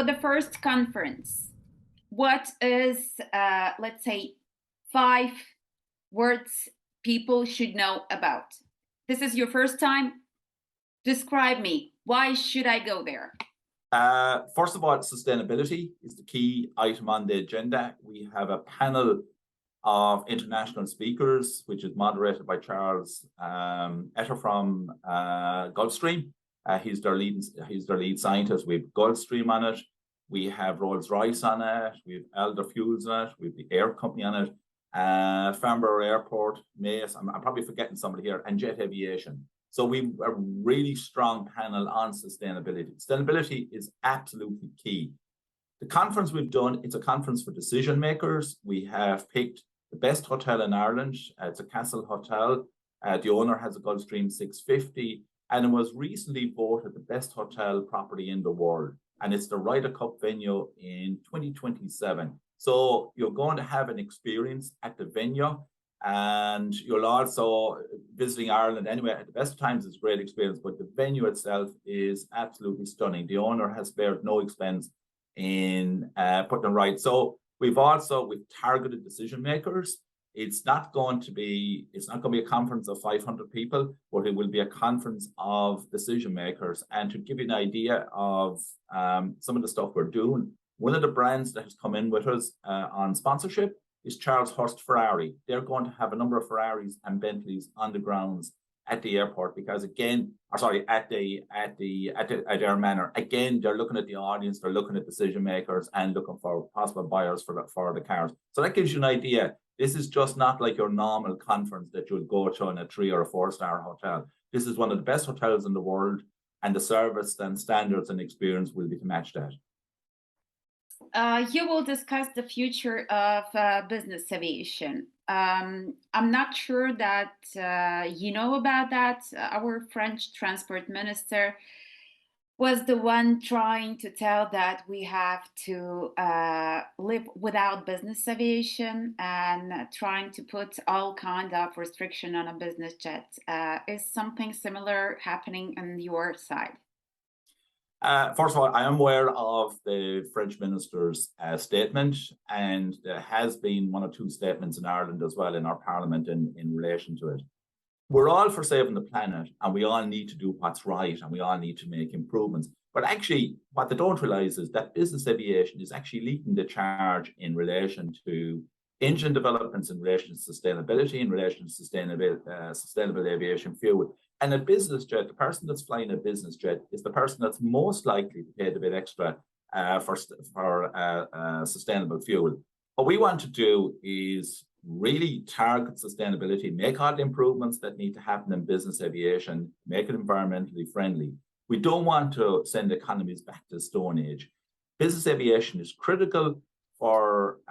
for the first conference, what is, let's say, 5 words people should know about? This is your first time. Describe me. Why should I go there? First of all, sustainability is the key item on the agenda. We have a panel of international speakers, which is moderated by Charles Etter from Gulfstream. He's their lead scientist. We have Gulfstream on it. We have Rolls-Royce on it. We have Elder Fuels on it. We have the Air Company on it. Farnborough Airport, Mace. I'm probably forgetting somebody here, and Jet Aviation. So we have a really strong panel on sustainability. Sustainability is absolutely key. The conference we've done, it's a conference for decision makers. We have picked the best hotel in Ireland. It's a Castle Hotel. The owner has a Gulfstream 650, and it was recently voted the best hotel property in the world. And it's the Ryder Cup venue in 2027. So you're going to have an experience at the venue. And you'll also, visiting Ireland anyway, at the best of times, it's a great experience, but the venue itself is absolutely stunning. The owner has spared no expense in putting it right. So we've targeted decision makers. It's not going to be a conference of 500 people, but it will be a conference of decision makers. And to give you an idea of some of the stuff we're doing, one of the brands that has come in with us on sponsorship is Charles Hurst Ferrari. They're going to have a number of Ferraris and Bentleys on the grounds at the airport because at Air Manor. Again, they're looking at the audience, they're looking at decision makers and looking for possible buyers for the cars. So that gives you an idea. This is just not like your normal conference that you would go to in a 3 or 4-star hotel. This is one of the best hotels in the world, and the service and standards and experience will be to match that. You will discuss the future of business aviation. I'm not sure that you know about that. Our French transport minister was the one trying to tell that we have to live without business aviation and trying to put all kind of restriction on a business jet. Is something similar happening on your side? First of all, I am aware of the French minister's statement, and there has been 1 or 2 statements in Ireland as well in our parliament in relation to it. We're all for saving the planet, and we all need to do what's right, and we all need to make improvements. But actually, what they don't realize is that business aviation is actually leading the charge in relation to engine developments, in relation to sustainability, in relation to sustainable aviation fuel. And a business jet, the person that's flying a business jet is the person that's most likely to pay a bit extra for sustainable fuel. What we want to do is really target sustainability, make all the improvements that need to happen in business aviation, make it environmentally friendly. We don't want to send economies back to the Stone Age. Business aviation is critical for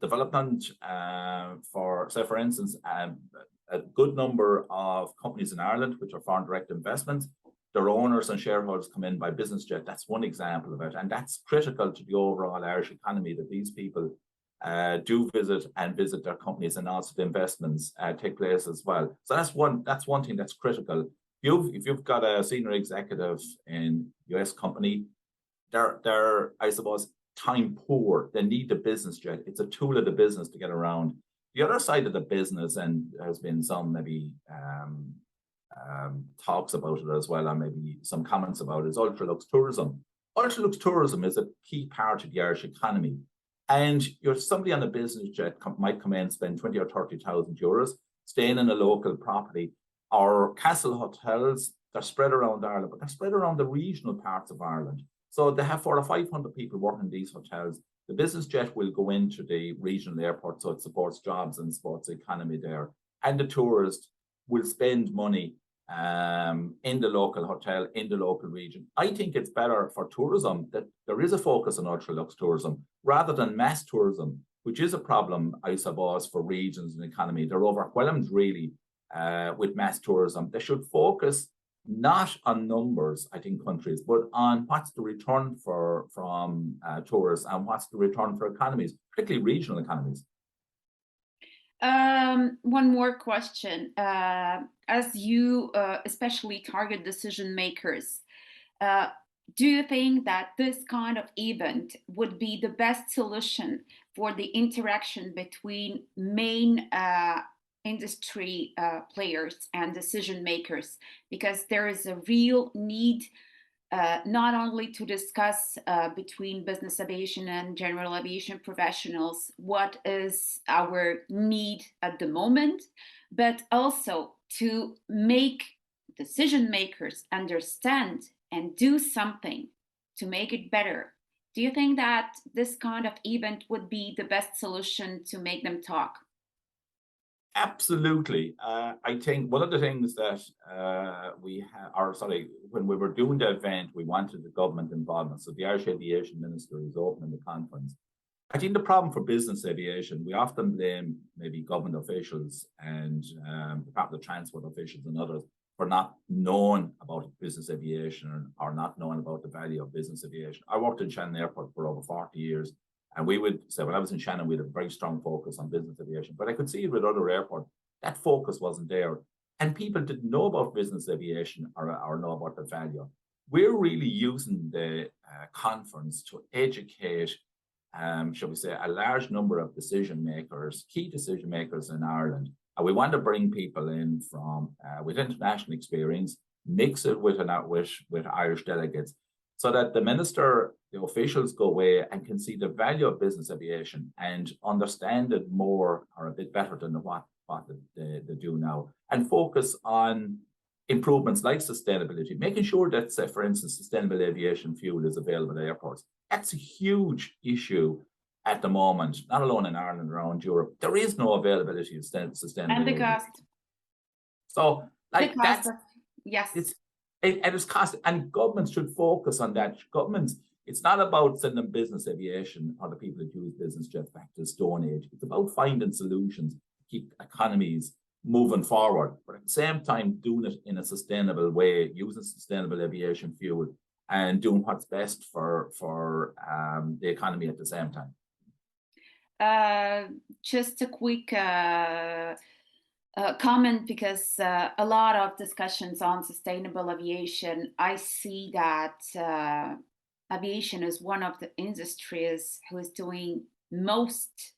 development, for instance, a good number of companies in Ireland, which are foreign direct investments, their owners and shareholders come in by business jet. That's one example of it. And that's critical to the overall Irish economy, that these people do visit their companies, and also the investments take place as well. So that's one thing that's critical. If you've got a senior executive in US company, they're I suppose time poor. They need the business jet. It's a tool of the business to get around. The other side of the business, and there's been some maybe talks about it as well, and maybe some comments about it, is ultra-lux tourism. Ultra-lux tourism is a key part of the Irish economy. And somebody on a business jet might come in and spend 20 or 30,000 euros staying in a local property. Our castle hotels, they're spread around Ireland, but they're spread around the regional parts of Ireland. So they have 400 or 500 people working in these hotels. The business jet will go into the regional airport, so it supports jobs and supports the economy there. And the tourist will spend money in the local hotel, in the local region. I think it's better for tourism that there is a focus on ultra-lux tourism rather than mass tourism, which is a problem, I suppose, for regions and economy. They're overwhelmed, really, with mass tourism. They should focus not on numbers, I think, countries, but on what's the return from tourists and what's the return for economies, particularly regional economies. One more question. As you especially target decision makers, do you think that this kind of event would be the best solution for the interaction between main industry players and decision makers? Because there is a real need not only to discuss between business aviation and general aviation professionals what is our need at the moment, but also to make decision makers understand and do something to make it better. Do you think that this kind of event would be the best solution to make them talk? Absolutely. I think one of the things that when we were doing the event, we wanted the government involvement. So the Irish Aviation Minister is opening the conference. I think the problem for business aviation, we often blame maybe government officials and Department of Transport officials and others for not knowing about business aviation or not knowing about the value of business aviation. I worked in Shannon Airport for over 40 years. And we would say, when I was in Shannon, we had a very strong focus on business aviation. But I could see it with other airports, that focus wasn't there. And people didn't know about business aviation or know about the value. We're really using the conference to educate, shall we say, a large number of decision makers, key decision makers in Ireland. And we want to bring people in from with international experience, mix it with Irish delegates, so that the minister, the officials go away and can see the value of business aviation and understand it more or a bit better than what they do now, and focus on improvements like sustainability, making sure that, say, for instance, sustainable aviation fuel is available at airports. That's a huge issue at the moment, not alone in Ireland, around Europe. There is no availability of sustainable And the aviation. cost. So, like, The cost, yes. It's cost, and governments should focus on that. Governments, it's not about sending business aviation or the people that use business jets back to the Stone Age. It's about finding solutions to keep economies moving forward, but at the same time doing it in a sustainable way, using sustainable aviation fuel and doing what's best for the economy at the same time. Just a quick comment, because a lot of discussions on sustainable aviation, I see that aviation is one of the industries who is doing most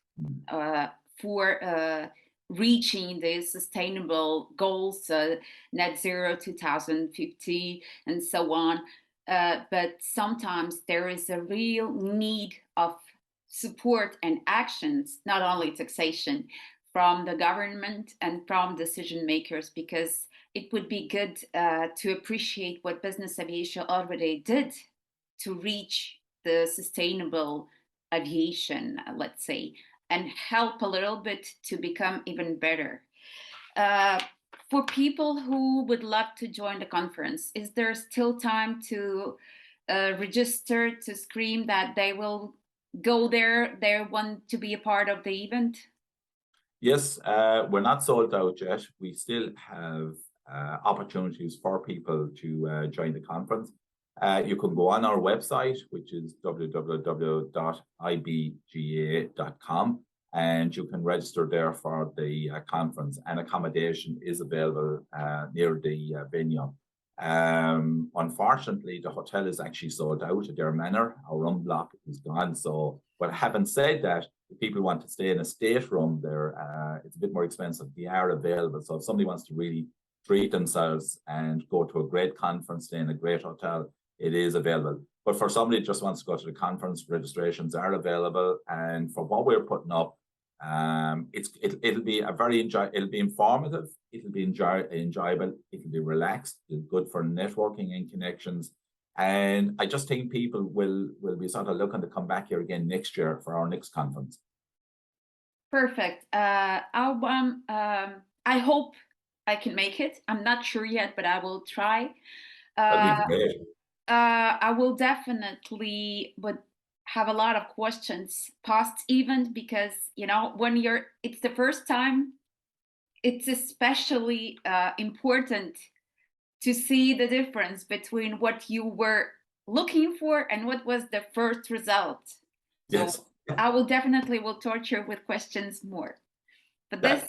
for reaching the sustainable goals, net zero 2050 and so on. But sometimes there is a real need of support and actions, not only taxation, from the government and from decision makers, because it would be good to appreciate what business aviation already did to reach the sustainable aviation, let's say, and help a little bit to become even better. For people who would love to join the conference, is there still time to register, to scream that they will go there, they want to be a part of the event? Yes, we're not sold out yet. We still have opportunities for people to join the conference. You can go on our website, which is www.ibgaa.com, and you can register there for the conference, and accommodation is available near the venue. Unfortunately, the hotel is actually sold out at their manor. Our room block is gone. So, but having said that, if people want to stay in a stateroom there, it's a bit more expensive. They are available. So if somebody wants to really treat themselves and go to a great conference, stay in a great hotel, it is available. But for somebody who just wants to go to the conference, registrations are available. And for what we're putting up, it'll be it'll be informative, it'll be enjoyable, it'll be relaxed, it's good for networking and connections. And I just think people will be sort of looking to come back here again next year for our next conference. Perfect. I hope I can make it. I'm not sure yet, but I will try. That'd be great. I will definitely would have a lot of questions post event, because when it's the first time, it's especially important to see the difference between what you were looking for and what was the first result. So yes. I will definitely torture with questions more. But this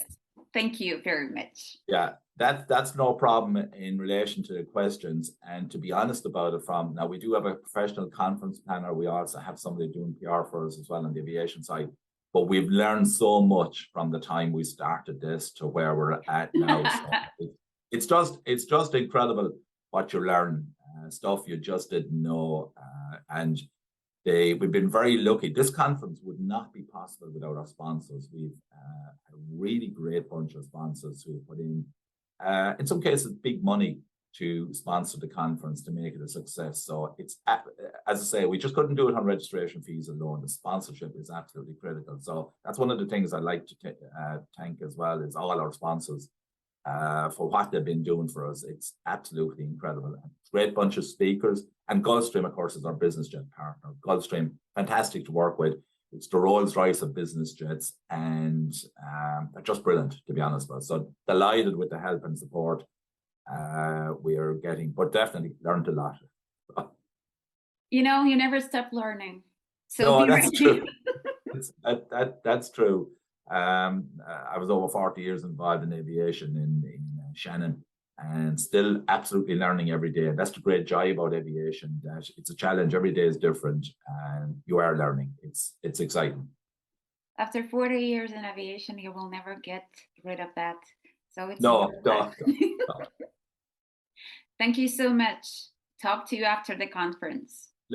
Thank you very much. Yeah, that's no problem in relation to the questions. And to be honest about it, from now we do have a professional conference planner. We also have somebody doing PR for us as well on the aviation side. But we've learned so much from the time we started this to where we're at now. So it's just incredible what you learn, stuff you just didn't know, and we've been very lucky. This conference would not be possible without our sponsors. We've a really great bunch of sponsors who put in some cases, big money to sponsor the conference to make it a success. So it's, as I say, we just couldn't do it on registration fees alone. The sponsorship is absolutely critical. So that's one of the things I'd like to thank as well is all our sponsors for what they've been doing for us. It's absolutely incredible. Great bunch of speakers. And Gulfstream, of course, is our business jet partner. Gulfstream, fantastic to work with. It's the Rolls Royce of business jets, and they're just brilliant, to be honest with us. So delighted with the help and support we are getting, but definitely learned a lot. You know, you never stop learning. So No, be that's ready. true. That's true. I was over 40 years involved in aviation in Shannon, and still absolutely learning every day. And that's the great joy about aviation, that it's a challenge. Every day is different, and you are learning. It's exciting. After 40 years in aviation, you will never get rid of that. So it's No, worth no, no, it. no. Thank you so much. Talk to you after the conference.